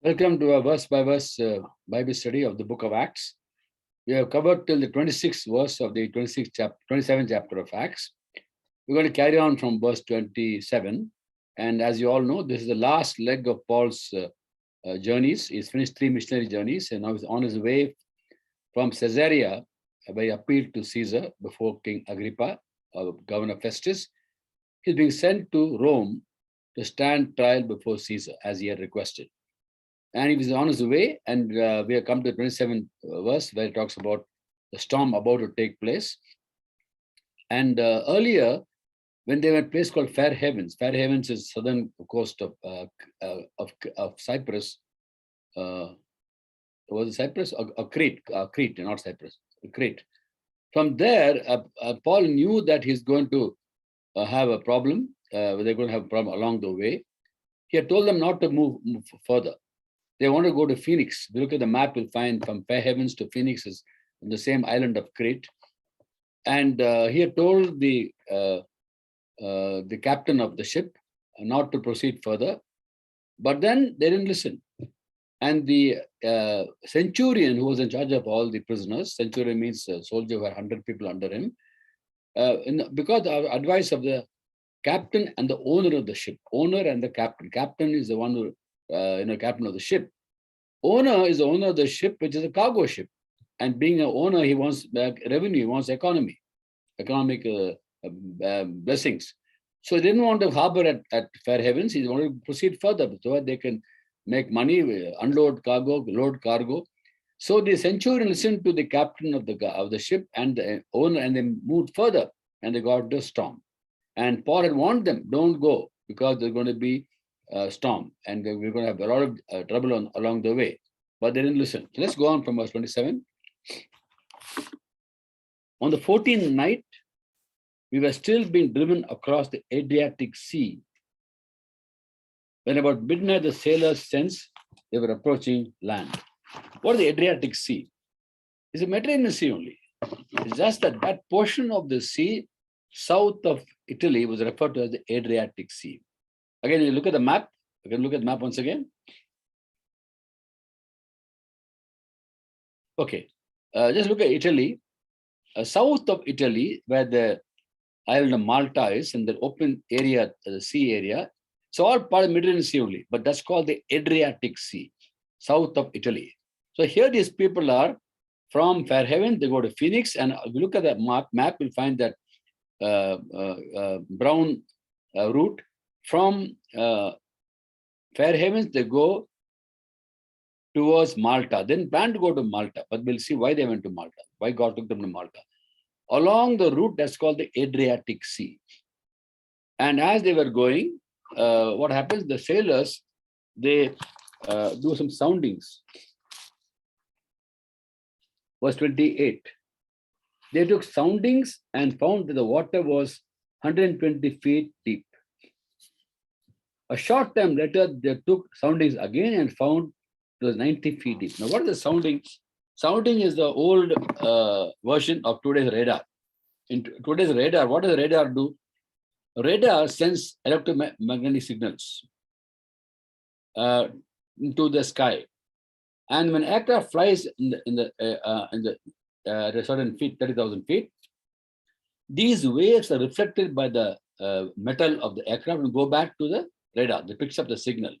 Welcome to our verse by verse Bible study of the book of Acts. We have covered till the 26th verse of the 27th chapter of Acts. We're going to carry on from verse 27. And as you all know, this is the last leg of Paul's journeys. He's finished 3 missionary journeys and now he's on his way from Caesarea by appeal to Caesar before King Agrippa, Governor Festus. He's being sent to Rome to stand trial before Caesar as he had requested. And he was on his way, and we have come to the 27th verse where it talks about the storm about to take place. And earlier, when they were at a place called Fair Havens is southern coast of Cyprus. Was it Cyprus or Crete? Crete, not Cyprus, Crete. From there, Paul knew that he's going to have a problem. They're going to have a problem along the way. He had told them not to move further. They want to go to Phoenix. If you look at the map, you'll find from Fair Havens to Phoenix is on the same island of Crete. And he had told the captain of the ship not to proceed further. But then they didn't listen. And the centurion who was in charge of all the prisoners, centurion means a soldier who had 100 people under him, because of advice of the captain and the owner of the ship, owner and the captain. Captain is the one who captain of the ship. Owner is the owner of the ship, which is a cargo ship. And being an owner, he wants revenue, he wants economic blessings. So he didn't want to harbor at Fair Havens. He wanted to proceed further so that they can make money, unload cargo, load cargo. So the centurion listened to the captain of the ship and the owner, and they moved further, and they got the storm. And Paul had warned them, don't go, because there's going to be storm, and we're going to have a lot of trouble along the way. But they didn't listen. Let's go on from verse 27. On the 14th night, we were still being driven across the Adriatic Sea. When about midnight, the sailors sensed they were approaching land. What is the Adriatic Sea? It's a Mediterranean Sea only. It's just that portion of the sea south of Italy was referred to as the Adriatic Sea. Again, you look at the map. You can look at the map once again. Okay, just look at Italy. South of Italy, where the island of Malta is, in the open area, the sea area, it's all part of the Mediterranean Sea only, but that's called the Adriatic Sea, south of Italy. So here these people are from Fair Haven, they go to Phoenix, and if you look at the map, you'll find that brown route. From Fair Havens, they go towards Malta. Then plan to go to Malta, but we'll see why they went to Malta, why God took them to Malta. Along the route that's called the Adriatic Sea. And as they were going, what happens? The sailors, they do some soundings. Verse 28. They took soundings and found that the water was 120 feet deep. A short time later, they took soundings again and found it was 90 feet deep. Now, what is the sounding? Sounding is the old version of today's radar. In today's radar, what does radar do? Radar sends electromagnetic signals into the sky. And when aircraft flies at a certain feet, 30,000 feet, these waves are reflected by the metal of the aircraft and go back to the radar that picks up the signal.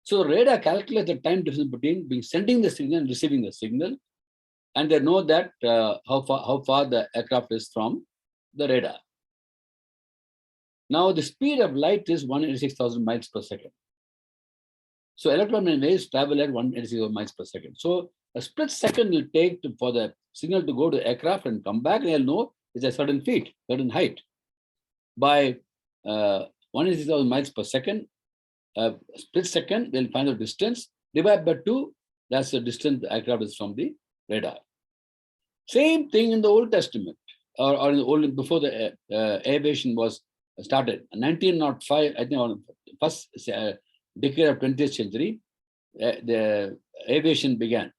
So radar calculates the time difference between sending the signal and receiving the signal, and they know that how far the aircraft is from the radar. Now the speed of light is 186,000 miles per second. So electromagnetic waves travel at 186,000 miles per second. So a split second will take for the signal to go to the aircraft and come back, and they'll know it's a certain feet, certain height. By 186,000 miles per second, split second, they'll find the distance, divide by 2, that's the distance the aircraft is from the radar. Same thing in the Old Testament, or in the old, before the aviation was started. 1905, I think, first decade of 20th century, the aviation began.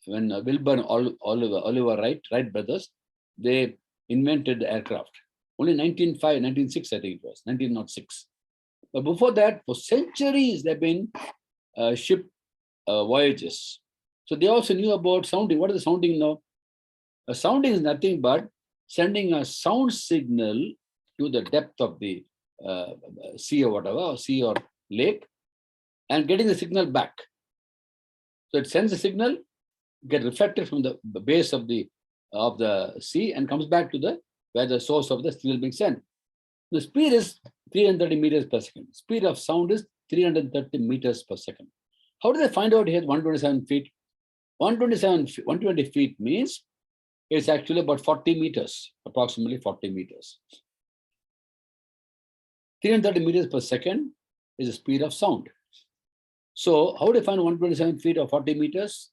When Wilbur and Oliver Wright brothers, they invented the aircraft. Only 1906, I think it was, 1906. But before that, for centuries, there have been ship voyages. So they also knew about sounding. What is the sounding now? A sounding is nothing but sending a sound signal to the depth of the sea or whatever, or sea or lake, and getting the signal back. So it sends a signal, get reflected from the base of the sea, and comes back to the where the source of the signal being sent. The speed is 330 meters per second. Speed of sound is 330 meters per second. How do they find out here 127 feet? 120 feet means it's actually about 40 meters, approximately 40 meters. 330 meters per second is the speed of sound. So how do you find 127 feet or 40 meters?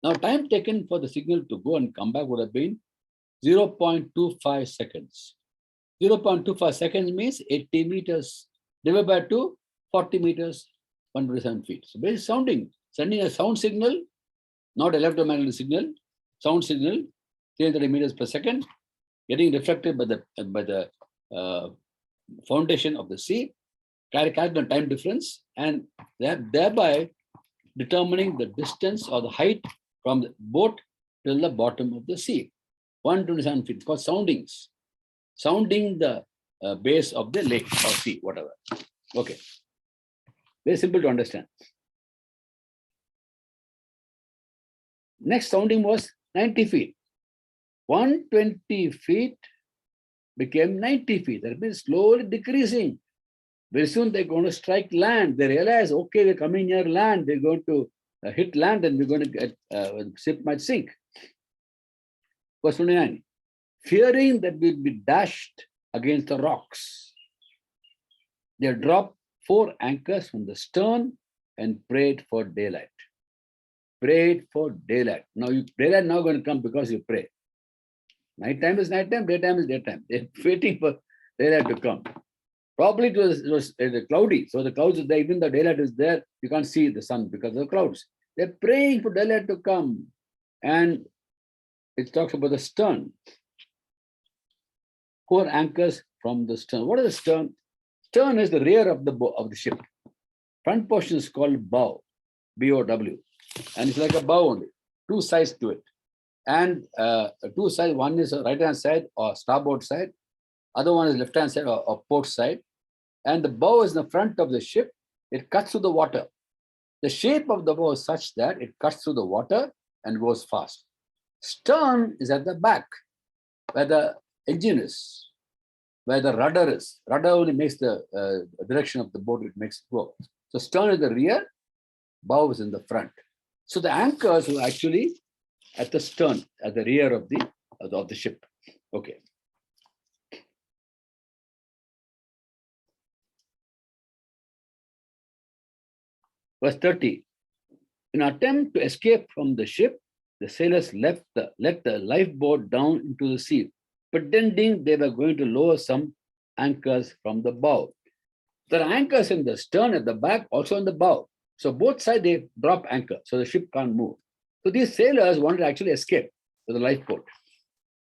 Now, time taken for the signal to go and come back would have been 0.25 seconds. 0.25 seconds means 80 meters divided by 2, 40 meters, 127 feet. So basic sounding, sending a sound signal, not electromagnetic signal, sound signal, 330 meters per second, getting reflected by the foundation of the sea, calculate the time difference, and thereby determining the distance or the height from the boat till the bottom of the sea. 127 feet, called soundings. Sounding the base of the lake or sea, whatever. Okay. Very simple to understand. Next sounding was 90 feet. 120 feet became 90 feet. That means slowly decreasing. Very soon they're going to strike land. They realize, okay, we're coming near land. They're going to hit land and we're going to get, ship might sink. Verse 29. Fearing that we'll be dashed against the rocks, they dropped 4 anchors from the stern and prayed for daylight. Prayed for daylight. Now, daylight now going to come because you pray. Nighttime is nighttime, daytime is daytime. They're waiting for daylight to come. Probably it was cloudy. So the clouds is there, even the daylight is there, you can't see the sun because of the clouds. They're praying for daylight to come. And it talks about the stern. 4 anchors from the stern. What is the stern? Stern is the rear of the ship. Front portion is called bow, B-O-W. And it's like a bow only, 2 sides to it. And 2 sides, one is right-hand side or starboard side. Other one is left-hand side or port side. And the bow is in the front of the ship. It cuts through the water. The shape of the bow is such that it cuts through the water and goes fast. Stern is at the back, where the engine is, where the rudder is. Rudder only makes the direction of the boat, it makes it go. So stern is the rear, bow is in the front. So the anchors were actually at the stern, at the rear of the ship. Okay. Verse 30. In an attempt to escape from the ship, the sailors let the lifeboat down into the sea, pretending they were going to lower some anchors from the bow. There are anchors in the stern at the back, also in the bow. So both sides, they drop anchor, so the ship can't move. So these sailors wanted to actually escape to the lifeboat.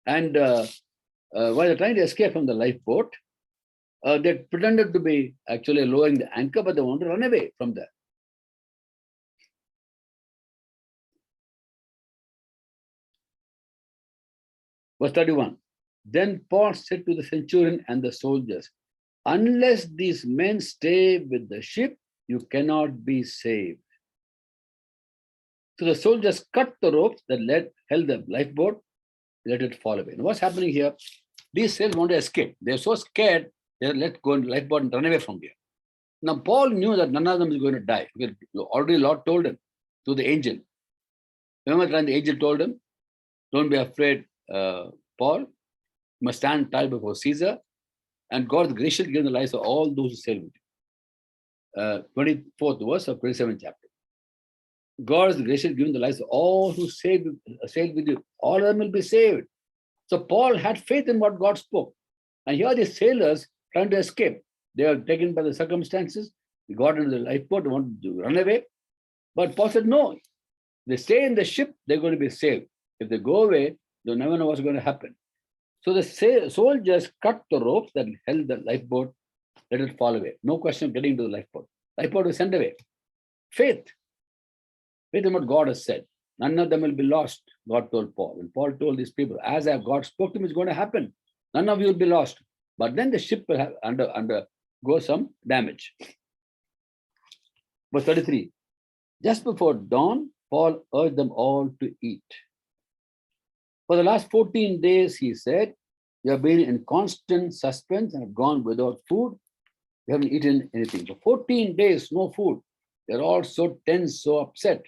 And while they're trying to escape from the lifeboat, they pretended to be actually lowering the anchor, but they wanted to run away from there. Verse 31. Then Paul said to the centurion and the soldiers, unless these men stay with the ship, you cannot be saved. So the soldiers cut the ropes that held the lifeboat, let it fall away. Now what's happening here? These sailors want to escape. They're so scared, they let go in the lifeboat and run away from here. Now Paul knew that none of them is going to die. Because already Lord told him to the angel. Remember when the angel told him, don't be afraid, Paul, you must stand trial before Caesar, and God is gracious to give the lives of all those who sail with you. 24th verse of 27th chapter. God is gracious to give the lives of all who sail with you. All of them will be saved. So Paul had faith in what God spoke. And here are the sailors trying to escape. They are taken by the circumstances. They got into the lifeboat, wanted to run away. But Paul said, no, they stay in the ship, they're going to be saved. If they go away, they'll never know what's going to happen. So the soldiers cut the ropes that held the lifeboat, let it fall away. No question of getting to the lifeboat. Lifeboat was sent away. Faith. Wait a minute, God has said, none of them will be lost, God told Paul. And Paul told these people, as God spoke to him, it's going to happen. None of you will be lost. But then the ship will have undergo some damage. Verse 33. Just before dawn, Paul urged them all to eat. For the last 14 days, he said, you have been in constant suspense and have gone without food. You haven't eaten anything. For 14 days, no food. They're all so tense, so upset.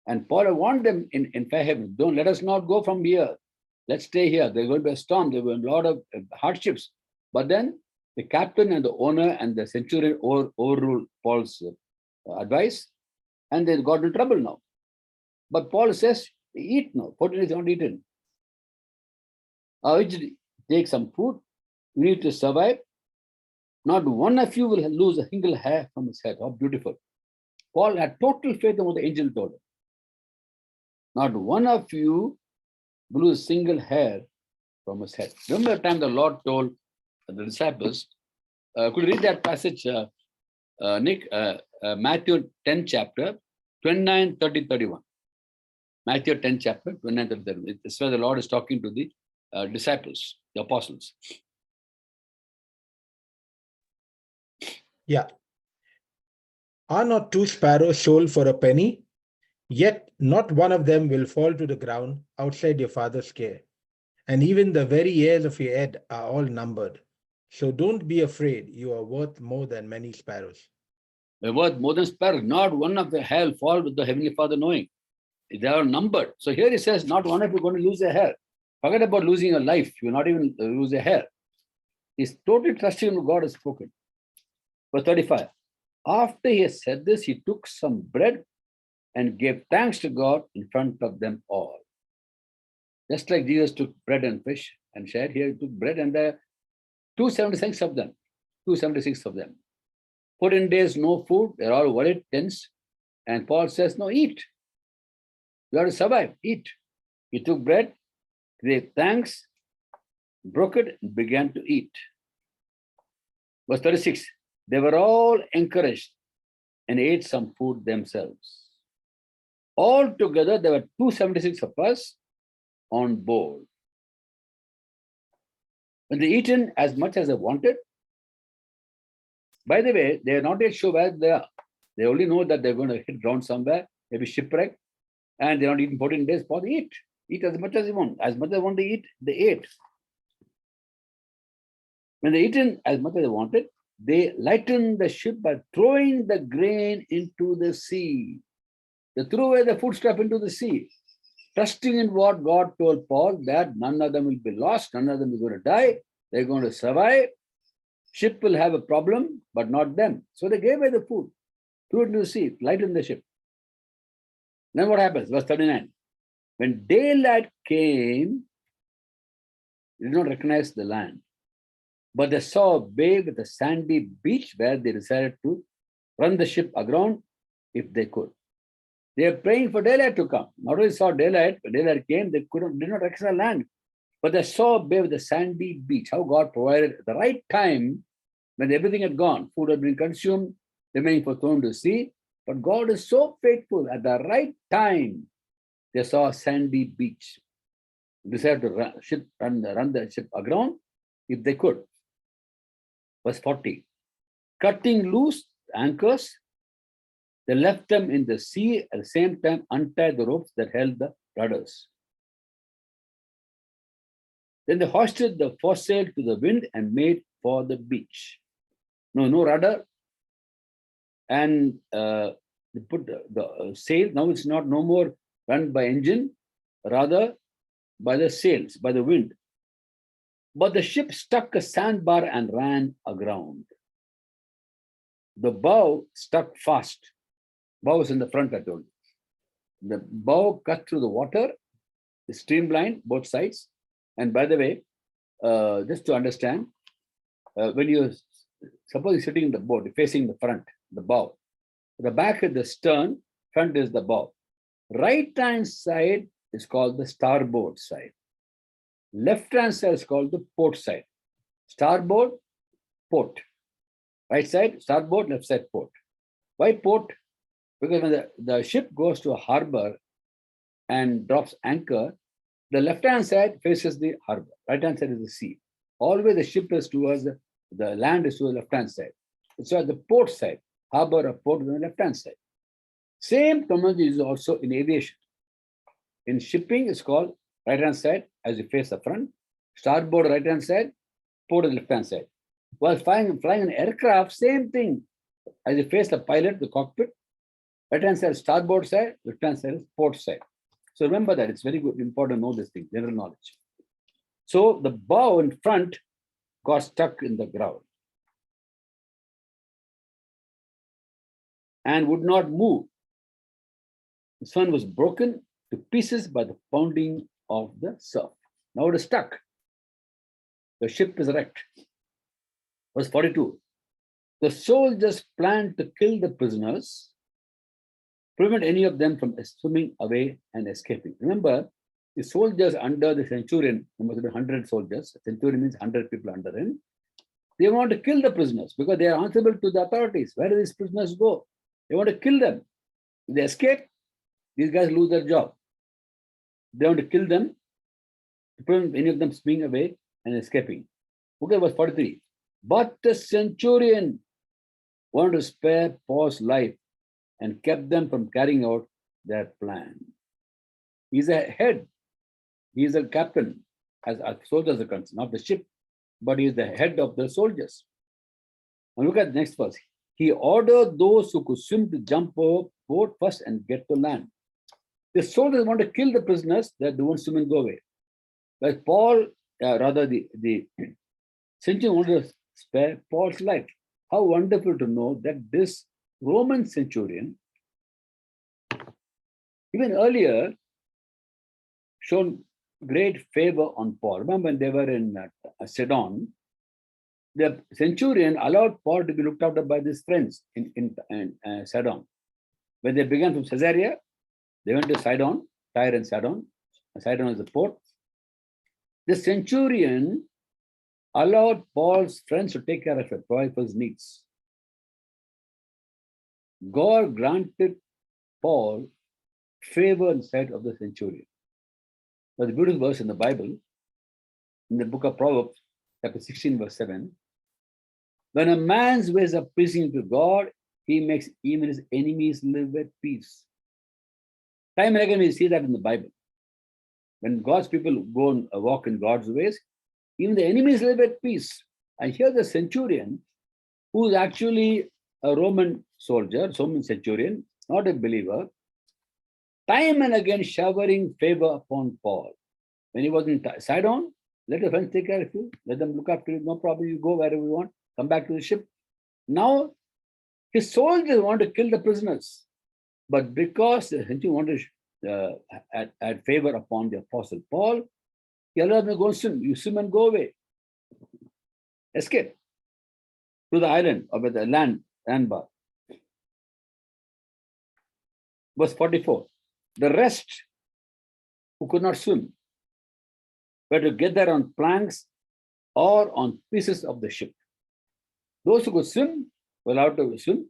And Paul warned them in heaven, don't let us not go from here. Let's stay here. There's going to be a storm. There were a lot of hardships. But then the captain and the owner and the centurion overruled Paul's advice, and they got in trouble now. But Paul says, eat now. 14 days not eaten. Take some food. You need to survive. Not one of you will lose a single hair from his head. How beautiful. Paul had total faith in what the angel told him. Not one of you will lose a single hair from his head. Remember the time the Lord told the disciples, could you read that passage, Nick? Matthew 10 chapter, 29, 30, 31. Matthew 10 chapter, 29, 30, 31. This is where the Lord is talking to the disciples, the apostles. Yeah. Are not 2 sparrows sold for a penny? Yet not one of them will fall to the ground outside your Father's care. And even the very hairs of your head are all numbered. So don't be afraid. You are worth more than many sparrows. We're worth more than sparrows. Not one of the hair fall with the Heavenly Father knowing. They are numbered. So here he says, not one of you is going to lose a hair. Forget about losing a life. You will not even lose a hair. He's totally trusting in what God has spoken. Verse 35. After he has said this, he took some bread and gave thanks to God in front of them all. Just like Jesus took bread and fish and shared, here he took bread and there are 276 of them. 276 of them. 14 days, no food. They're all worried, tense. And Paul says, no, eat. You have to survive. Eat. He took bread, gave thanks, broke it, and began to eat. Verse 36. They were all encouraged and ate some food themselves. Altogether, there were 276 of us on board. When they eaten as much as they wanted, by the way, they are not yet sure where they are. They only know that they're going to hit ground somewhere, maybe shipwreck, and they're not eating 14 days. For they eat. Eat as much as they want. As much as they want to eat, they ate. When they eaten as much as they wanted, they lightened the ship by throwing the grain into the sea. They threw away the foodstuff into the sea, trusting in what God told Paul, that none of them will be lost, none of them is going to die, they're going to survive. Ship will have a problem, but not them. So they gave away the food, threw it into the sea, lightened the ship. Then what happens? Verse 39. When daylight came, they did not recognize the land. But they saw a bay with a sandy beach where they decided to run the ship aground if they could. They are praying for daylight to come. Not only saw daylight, but daylight came, they did not recognize land. But they saw a bay with a sandy beach. How God provided at the right time when everything had gone. Food had been consumed, remaining for thrown to sea. But God is so faithful. At the right time, they saw a sandy beach. They decided to run the ship aground if they could. Verse 40. Cutting loose anchors, they left them in the sea, at the same time untied the ropes that held the rudders. Then they hoisted the foresail to the wind and made for the beach. No rudder. And they put the sail. Now it's no more run by engine, rather by the sails, by the wind. But the ship struck a sandbar and ran aground. The bow stuck fast. Bow is in the front, I told you. The bow cut through the water, is streamlined, both sides. And by the way, just to understand, when you suppose you're sitting in the boat, facing the front, the bow. The back is the stern, front is the bow. Right-hand side is called the starboard side. Left-hand side is called the port side. Starboard, port. Right side, starboard, left side, port. Why port? Because when the ship goes to a harbor and drops anchor, the left-hand side faces the harbor, right-hand side is the sea. Always the ship is towards the land is to the left-hand side. So at the port side, harbor or port is on the left-hand side. Same terminology is also in aviation. In shipping, it's called right-hand side as you face the front, starboard right-hand side, port on the left-hand side. While flying an aircraft, same thing. As you face the pilot, the cockpit, right-hand side, starboard side, left-hand side is port side. So remember that, it's very good, important to know this thing, general knowledge. So the bow in front got stuck in the ground and would not move. The sun was broken to pieces by the pounding of the surf. Now it is stuck. The ship is wrecked. Verse 42. The soldiers planned to kill the prisoners, prevent any of them from swimming away and escaping. Remember, the soldiers under the centurion, there must have been 100 soldiers. Centurion means 100 people under him. They want to kill the prisoners because they are answerable to the authorities. Where do these prisoners go? They want to kill them. If they escape, these guys lose their job. They want to kill them to prevent any of them swimming away and escaping. Okay, verse 43. But the centurion wanted to spare Paul's life and kept them from carrying out their plan. He's a head. He is a captain, as soldiers are concerned, not the ship, but he is the head of the soldiers. And look at the next verse. He ordered those who could swim to jump overboard first and get to land. The soldiers want to kill the prisoners that don't swim and go away. But Paul, the centurion wanted to spare Paul's life. How wonderful to know that this Roman centurion, even earlier, shown great favor on Paul. Remember when they were in Sidon, the centurion allowed Paul to be looked after by his friends in Sidon. When they began from Caesarea, they went to Sidon, Tyre and Sidon. Sidon is the port. The centurion allowed Paul's friends to take care of it, provide for his needs. God granted Paul favor in sight of the centurion. There's a beautiful verse in the Bible, in the book of Proverbs, chapter 16, verse 7. When a man's ways are pleasing to God, he makes even his enemies live at peace. Time and again, we see that in the Bible. When God's people go and walk in God's ways, even the enemies live at peace. And here the centurion, who is actually a Roman soldier, Roman centurion, not a believer, time and again showering favor upon Paul. When he was in Sidon, let your friends take care of you, let them look after you, no problem, you go wherever you want, come back to the ship. Now, his soldiers want to kill the prisoners, but because the centurion wanted to add favor upon the apostle Paul, he allowed them to go and swim. You swim and go away. Escape to the island or the land bar. Verse 44. The rest who could not swim were to gather on planks or on pieces of the ship. Those who could swim were allowed to swim.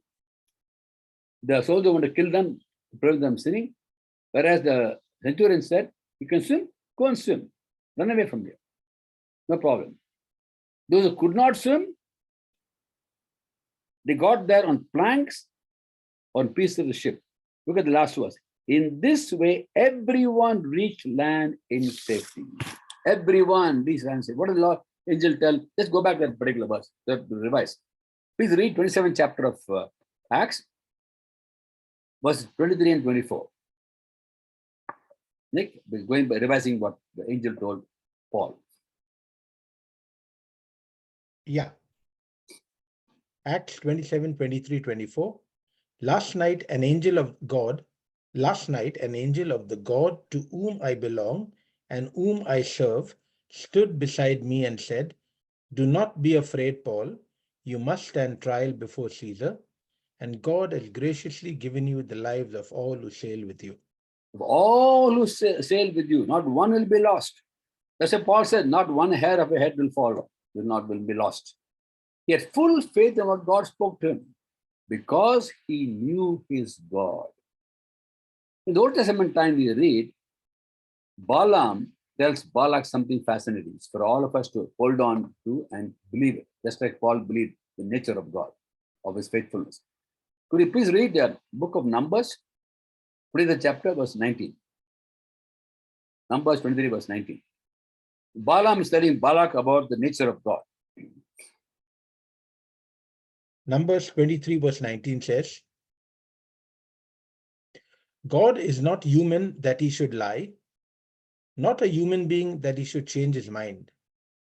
The soldier wanted to kill them, to prevent them sinning. Whereas the centurion said, you can swim, go and swim. Run away from here. No problem. Those who could not swim, they got there on planks, on pieces of the ship. Look at the last verse. In this way, everyone reached land in safety. Everyone reached land in safety. What did the Lord angel tell? Let's go back to that particular verse, revise. Please read 27th chapter of Acts, verses 23 and 24. Nick is going by revising what the angel told Paul. Yeah. Acts 27, 23, 24. Last night, an angel of the God to whom I belong and whom I serve stood beside me and said, do not be afraid, Paul. You must stand trial before Caesar, and God has graciously given you the lives of all who sail with you. Of all who sail with you, not one will be lost. That's why Paul said, not one hair of a head will fall, will be lost. He had full faith in what God spoke to him. because he knew his God. In the Old Testament time, we read Balaam tells Balak something fascinating. It's for all of us to hold on to and believe it, just like Paul believed the nature of God, of his faithfulness. Could you please read the book of Numbers, 23 chapter, verse 19. Numbers 23, verse 19. Balaam is telling Balak about the nature of God. Numbers 23, verse 19 says, God is not human that he should lie, not a human being that he should change his mind.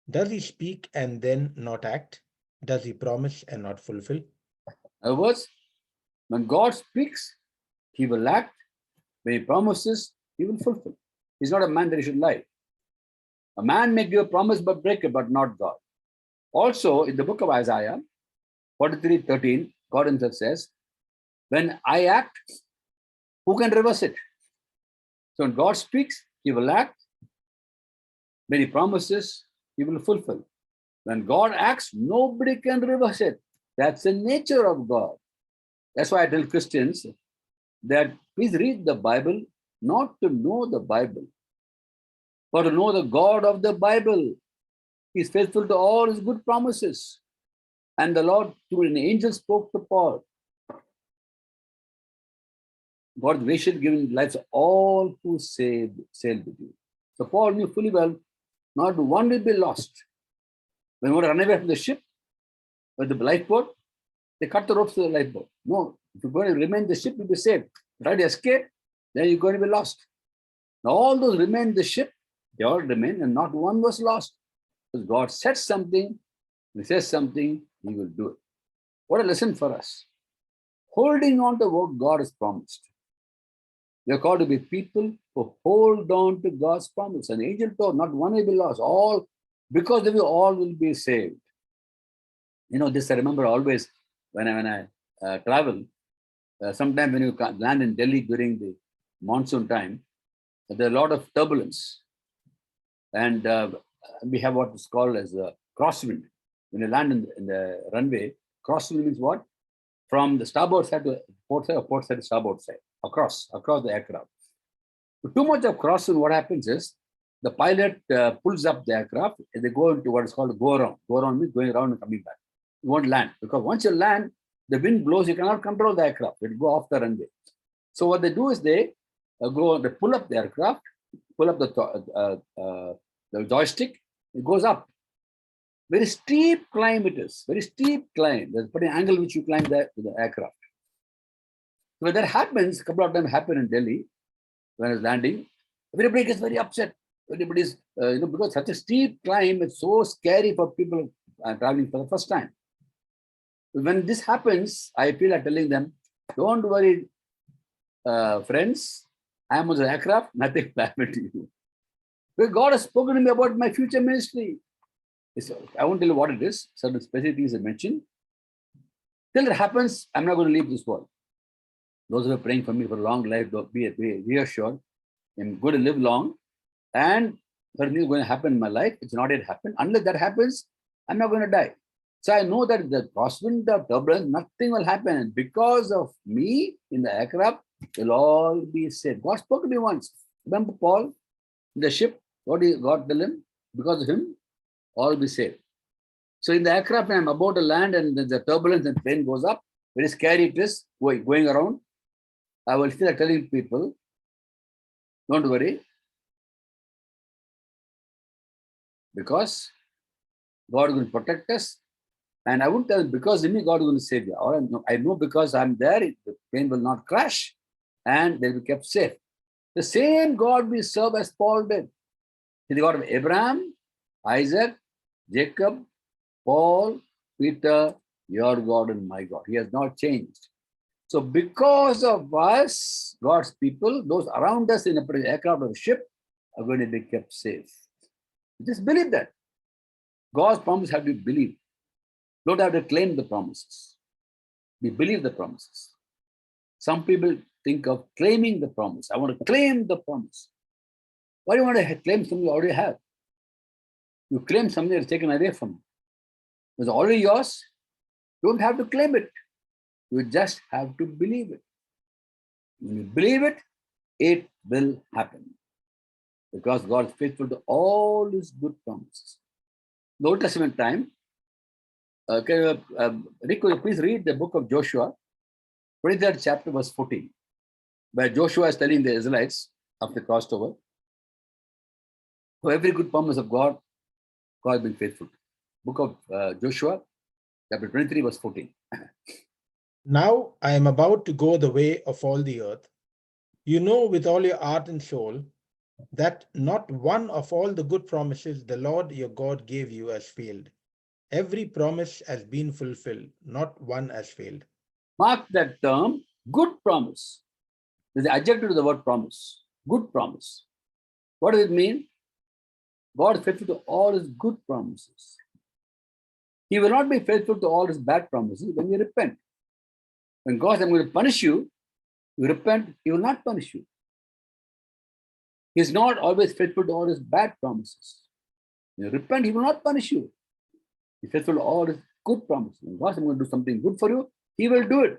Does he speak and then not act? Does he promise and not fulfill? In other words, when God speaks, he will act. When he promises, he will fulfill. He's not a man that he should lie. A man may give a promise but break it, but not God. Also, in the book of Isaiah, 43:13, God himself says, when I act, who can reverse it? So when God speaks, he will act. When he promises, he will fulfill. When God acts, nobody can reverse it. That's the nature of God. That's why I tell Christians that please read the Bible, not to know the Bible, but to know the God of the Bible. He's faithful to all his good promises. And the Lord, through an angel, spoke to Paul. God's gracious giving lives to all who sail with you. So Paul knew fully well, not one will be lost. When we want to run away from the ship, with the lifeboat, they cut the ropes to the lifeboat. No, if you're going to remain in the ship, you'll be saved. Try to escape, then you're going to be lost. Now all those remain in the ship, they all remain, and not one was lost. Because God said something, he says something, he will do it. What a lesson for us. Holding on to what God has promised. We are called to be people who hold on to God's promise. An angel told, not one will be lost. All, because of you, all will be saved. You know, this I remember always when I travel. Sometimes when you land in Delhi during the monsoon time, there are a lot of turbulence. And we have what is called as a crosswind. When you land in the runway, crosswind means what? From the starboard side to port side, or port side to starboard side, across the aircraft. With too much of crosswind, what happens is the pilot pulls up the aircraft and they go into what is called a go around. Go around means going around and coming back. You won't land because once you land, the wind blows, you cannot control the aircraft. It will go off the runway. So what they do is they pull up the aircraft, pull up the joystick, it goes up. Very steep climb it is, very steep climb. There's an angle which you climb the aircraft. So when that happens, a couple of times happened in Delhi, when I was landing, everybody gets very upset. Everybody's, because such a steep climb, it's so scary for people traveling for the first time. When this happens, I feel like telling them, don't worry, friends, I am on the aircraft, nothing will happen to you. Because God has spoken to me about my future ministry. I won't tell you what it is, certain specific things I mentioned. Till it happens, I'm not going to leave this world. Those who are praying for me for a long life, be reassured. I'm going to live long, and something is going to happen in my life. It's not yet happened. Unless that happens, I'm not going to die. So I know that the crosswind or turbulence, nothing will happen. And because of me in the aircraft, they'll all be saved. God spoke to me once. Remember Paul in the ship? What did God tell him? Because of him, all will be saved. So in the aircraft, I'm about to land and the turbulence and plane goes up. Very scary it is going around. I will feel like telling people, don't worry, because God is going to protect us. And I wouldn't tell them because of me, God is going to save you. Or I know because I'm there, the plane will not crash and they'll be kept safe. The same God we serve as Paul did. He's the God of Abraham, Isaac, Jacob, Paul, Peter, your God and my God. He has not changed. So because of us, God's people, those around us in a aircraft or a ship are going to be kept safe. Just believe that. God's promise have to be believed. Don't have to claim the promises. We believe the promises. Some people think of claiming the promise. I want to claim the promise. Why do you want to claim something you already have? You claim something that's taken away from you. It's already yours. You don't have to claim it. You just have to believe it. When you believe it, it will happen. Because God is faithful to all his good promises. The Old Testament time, Rick, will you please read the book of Joshua, 23rd chapter, verse 14, where Joshua is telling the Israelites after the crossover, for every good promise of God, God has been faithful. Book of Joshua, chapter 23, verse 14. Now I am about to go the way of all the earth. You know with all your heart and soul that not one of all the good promises the Lord your God gave you has failed. Every promise has been fulfilled, not one has failed. Mark that term, good promise. There's an adjective to the word promise, good promise. What does it mean? God is faithful to all his good promises. He will not be faithful to all his bad promises when you repent. When God says, I'm going to punish you, you repent, he will not punish you. He is not always faithful to all his bad promises. When you repent, he will not punish you. He is faithful to all his good promises. When God says, I'm going to do something good for you, he will do it.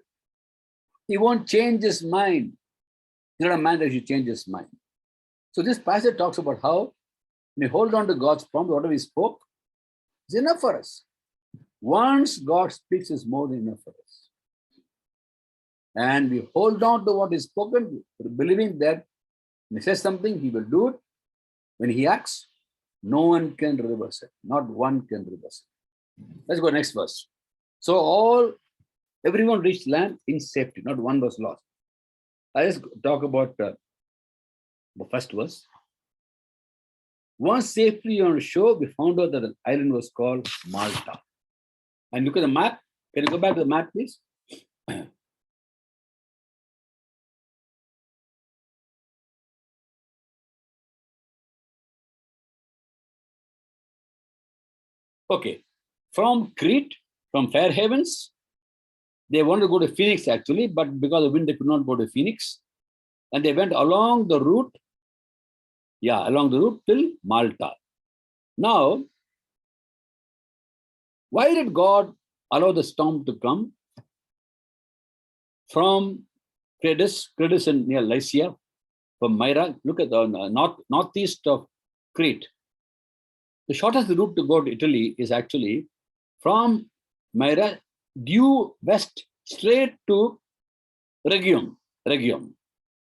He won't change his mind. He's not a man that should change his mind. So this passage talks about how we hold on to God's promise, whatever he spoke, is enough for us. Once God speaks, is more than enough for us. And we hold on to what is spoken, believing that when he says something, he will do it. When he acts, no one can reverse it. Not one can reverse it. Let's go next verse. So everyone reached land in safety. Not one was lost. I just talk about the first verse. Once safely on shore, we found out that the island was called Malta. And look at the map. Can you go back to the map, please? Okay. From Crete, from Fair Havens, they wanted to go to Phoenix actually, but because of wind, they could not go to Phoenix. And they went along the route, till Malta. Now, why did God allow the storm to come from Credus and near Lycia, from Myra? Look at the northeast of Crete. The shortest route to go to Italy is actually from Myra due west straight to Rhegium.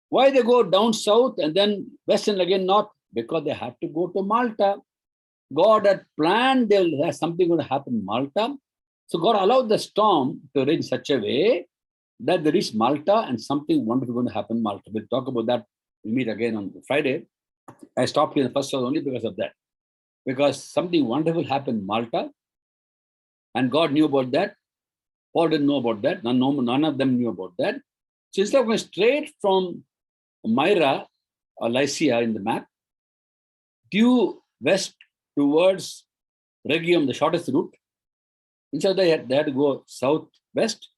Why they go down south and then west and again north? Because they had to go to Malta. God had planned there's something going to happen in Malta. So God allowed the storm to rage in such a way that they reached Malta and something wonderful going to happen in Malta. We'll talk about that. We'll meet again on Friday. I stopped here in the first verse only because of that. Because something wonderful happened in Malta and God knew about that. Paul didn't know about that. None of them knew about that. So instead of going straight from Myra or Lycia in the map, due west towards Rhegium, the shortest route, instead they had to go southwest,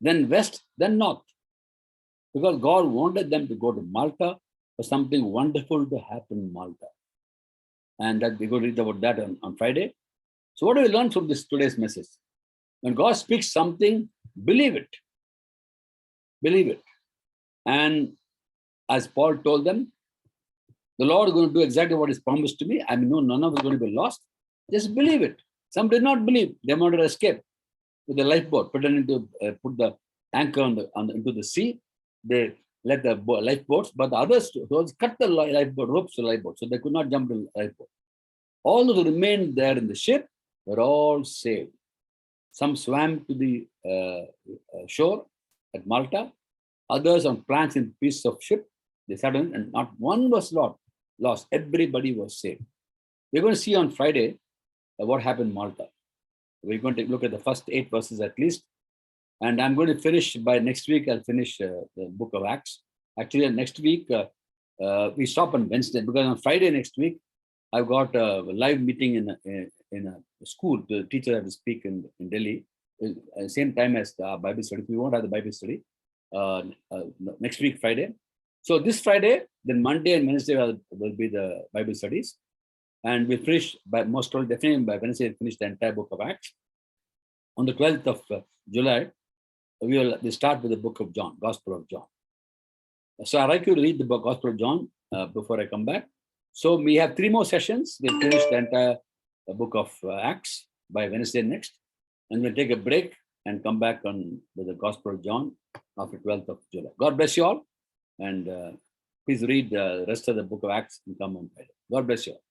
then west, then north. Because God wanted them to go to Malta for something wonderful to happen in Malta. And that we're going to read about that on Friday. So what do we learn from today's message? When God speaks something, believe it. Believe it. And as Paul told them, the Lord is going to do exactly what is promised to me. I mean, no, none of us is going to be lost. Just believe it. Some did not believe. They wanted to escape with the lifeboat, pretending to put the anchor into the sea. They let the lifeboats, but the others cut the lifeboat, ropes to the lifeboat, so they could not jump to the lifeboat. All those who remained there in the ship were all saved. Some swam to the shore at Malta. Others on planks and pieces of ship. They sat in, and not one was lost. Everybody was saved. We're going to see on Friday what happened in Malta. We're going to look at the first 8 verses at least. And I'm going to finish by next week. I'll finish the book of Acts. Actually, next week, we stop on Wednesday because on Friday next week, I've got a live meeting in a school. The teacher had to speak in Delhi at the same time as the Bible study. We won't have the Bible study next week, Friday. So this Friday, then Monday and Wednesday will be the Bible studies. And we'll finish definitely by Wednesday, we'll finish the entire book of Acts. On the 12th of July, we start with the book of John, Gospel of John. So I'd like you to read the book Gospel of John before I come back. So we have 3 more sessions. We'll finish the entire book of Acts by Wednesday next. And we'll take a break and come back on with the Gospel of John after 12th of July. God bless you all. And please read the rest of the book of Acts and come on Friday. God bless you all.